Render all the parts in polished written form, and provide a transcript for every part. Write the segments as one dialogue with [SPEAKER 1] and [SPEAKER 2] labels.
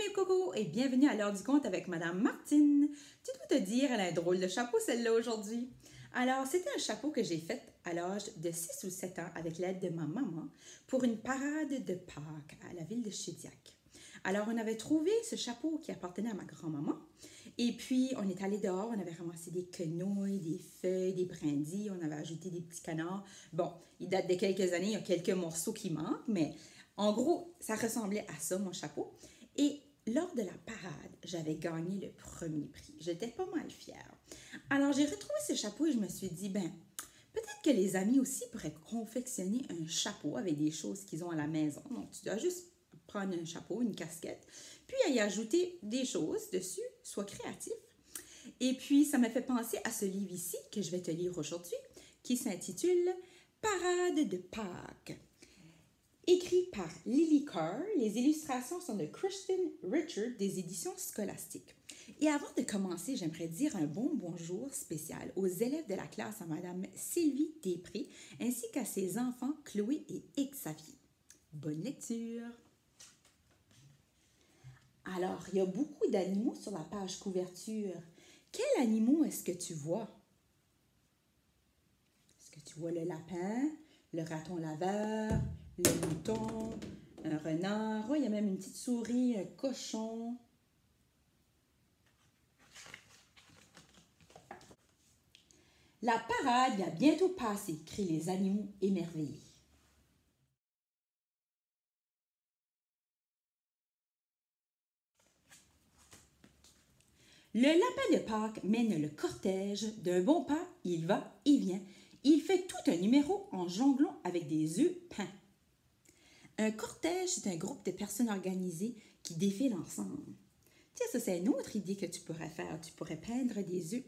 [SPEAKER 1] mes cocos et bienvenue à l'heure du conte avec Madame Martine. Tu dois te dire, elle a un drôle de chapeau celle-là aujourd'hui. Alors, c'était un chapeau que j'ai fait à l'âge de 6 ou 7 ans avec l'aide de ma maman pour une parade de Pâques à la ville de Chédiac. Alors, on avait trouvé ce chapeau qui appartenait à ma grand-maman et puis on est allé dehors, on avait ramassé des quenouilles, des feuilles, des brindilles, on avait ajouté des petits canards. Bon, il date de quelques années, il y a quelques morceaux qui manquent, mais en gros, ça ressemblait à ça, mon chapeau. Et lors de la parade, j'avais gagné le premier prix. J'étais pas mal fière. Alors, j'ai retrouvé ce chapeau et je me suis dit, peut-être que les amis aussi pourraient confectionner un chapeau avec des choses qu'ils ont à la maison. Donc, tu dois juste prendre un chapeau, une casquette, puis y ajouter des choses dessus, sois créatif. Et puis, ça m'a fait penser à ce livre ici que je vais te lire aujourd'hui, qui s'intitule Parade de Pâques. Écrit par Lily Carr, les illustrations sont de Kristen Richard des éditions scolastiques. Et avant de commencer, j'aimerais dire un bon bonjour spécial aux élèves de la classe à Madame Sylvie Després ainsi qu'à ses enfants Chloé et Xavier. Bonne lecture! Alors, il y a beaucoup d'animaux sur la page couverture. Quels animaux est-ce que tu vois? Est-ce que tu vois le lapin, le raton laveur, le mouton, un renard? Oh, il y a même une petite souris, un cochon. La parade va bientôt passer, crient les animaux émerveillés. Le lapin de Pâques mène le cortège. D'un bon pas, il va et vient. Il fait tout un numéro en jonglant avec des œufs peints. Un cortège, c'est un groupe de personnes organisées qui défilent ensemble. Tiens, ça, c'est une autre idée que tu pourrais faire. Tu pourrais peindre des œufs.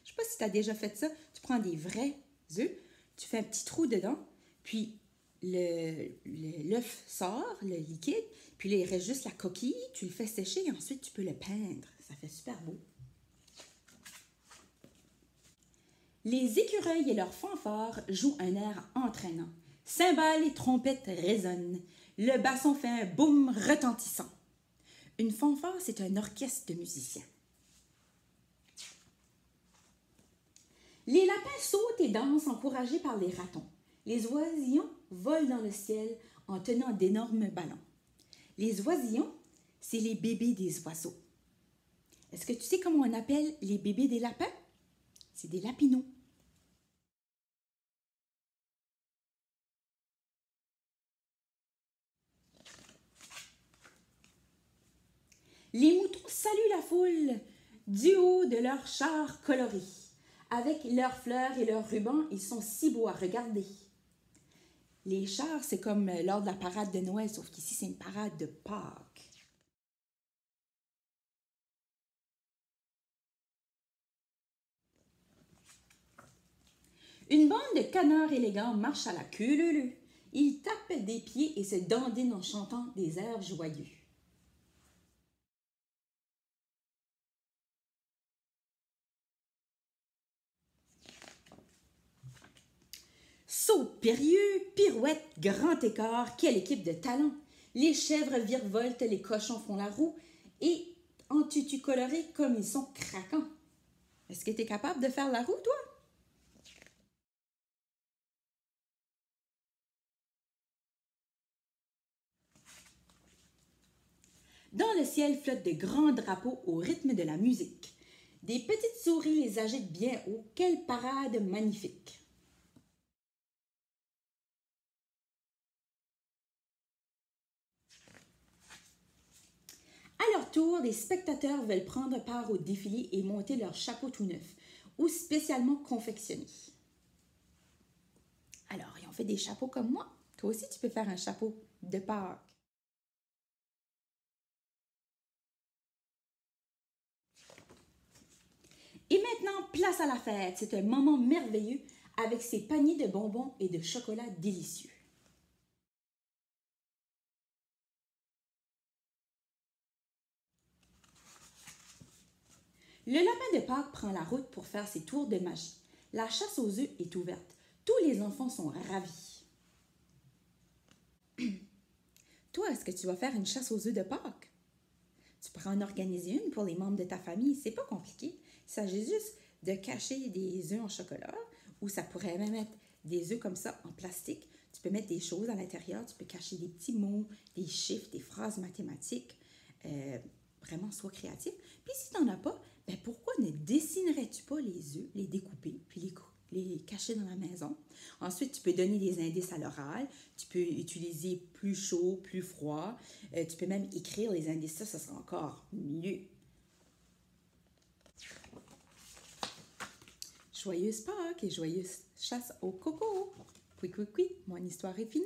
[SPEAKER 1] Je ne sais pas si tu as déjà fait ça. Tu prends des vrais œufs, tu fais un petit trou dedans, puis l'œuf sort, le liquide, puis là, il reste juste la coquille, tu le fais sécher et ensuite tu peux le peindre. Ça fait super beau. Les écureuils et leurs fanfares jouent un air entraînant. Cymbales et trompettes résonnent. Le basson fait un boum retentissant. Une fanfare, c'est un orchestre de musiciens. Les lapins sautent et dansent encouragés par les ratons. Les oisillons volent dans le ciel en tenant d'énormes ballons. Les oisillons, c'est les bébés des oiseaux. Est-ce que tu sais comment on appelle les bébés des lapins? C'est des lapinaux. Les moutons saluent la foule du haut de leurs chars colorés. Avec leurs fleurs et leurs rubans, ils sont si beaux à regarder. Les chars, c'est comme lors de la parade de Noël, sauf qu'ici, c'est une parade de Pâques. Une bande de canards élégants marche à la queue leu-leu. Ils tapent des pieds et se dandinent en chantant des airs joyeux. Saut périlleux, pirouette, grand écart, quelle équipe de talent! Les chèvres virevoltent, les cochons font la roue et en tutu coloré comme ils sont craquants. Est-ce que tu es capable de faire la roue, toi? Dans le ciel flottent de grands drapeaux au rythme de la musique. Des petites souris les agitent bien haut. Quelle parade magnifique! À leur tour, les spectateurs veulent prendre part au défilé et monter leur chapeau tout neuf ou spécialement confectionné. Alors, ils ont fait des chapeaux comme moi. Toi aussi, tu peux faire un chapeau de Pâques. Et maintenant, place à la fête. C'est un moment merveilleux avec ses paniers de bonbons et de chocolat délicieux. Le lapin de Pâques prend la route pour faire ses tours de magie. La chasse aux œufs est ouverte. Tous les enfants sont ravis. Toi, est-ce que tu vas faire une chasse aux œufs de Pâques? Tu pourras en organiser une pour les membres de ta famille. C'est pas compliqué. Il s'agit juste de cacher des œufs en chocolat ou ça pourrait même être des œufs comme ça en plastique. Tu peux mettre des choses à l'intérieur. Tu peux cacher des petits mots, des chiffres, des phrases mathématiques. Vraiment, sois créatif. Puis si tu n'en as pas, ben pourquoi ne dessinerais-tu pas les œufs, les découper, puis les cacher dans la maison? Ensuite, tu peux donner des indices à l'oral. Tu peux utiliser plus chaud, plus froid. Tu peux même écrire les indices. Ça sera encore mieux. Joyeuse Pâques et joyeuse chasse au coco. Mon histoire est finie.